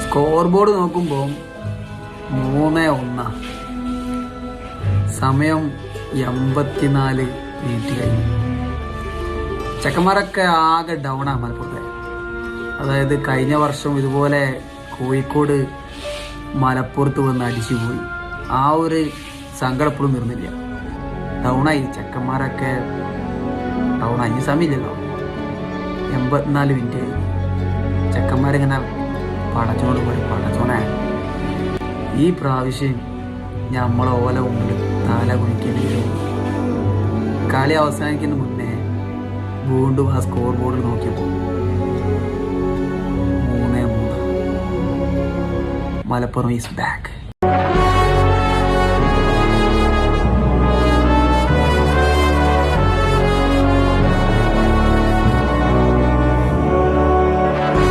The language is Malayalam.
സ്കോർ ബോർഡ് നോക്കുമ്പോൾ 3-1. സമയം 84 മിനിറ്റ് കഴിഞ്ഞു. ചെക്കന്മാരൊക്കെ ആകെ ഡൗണാണ് മലപ്പുറത്തെ. അതായത് കഴിഞ്ഞ വർഷം ഇതുപോലെ കോഴിക്കോട് മലപ്പുറത്ത് വന്ന് അടിച്ചു പോയി. ആ ഒരു സങ്കടം എപ്പോഴും നിർന്നില്ല. ഡൗണായി ചെക്കന്മാരൊക്കെ ഡൗണായി. ഇനി സമയമില്ലല്ലോ. 84 മിനിറ്റ് കഴിഞ്ഞു. ചെക്കന്മാരിങ്ങനെ പടച്ചോട് പോയി പടച്ചോനെ ഈ പ്രാവശ്യം നമ്മളെ ഓല മുമ്പിൽ തല കുണിക്കേണ്ടി വരും. കളി അവസാനിക്കുന്ന മുന്നേ വീണ്ടും ആ സ്കോർ ബോർഡിൽ നോക്കിയപ്പോൾ 3-3. Malappuram is back.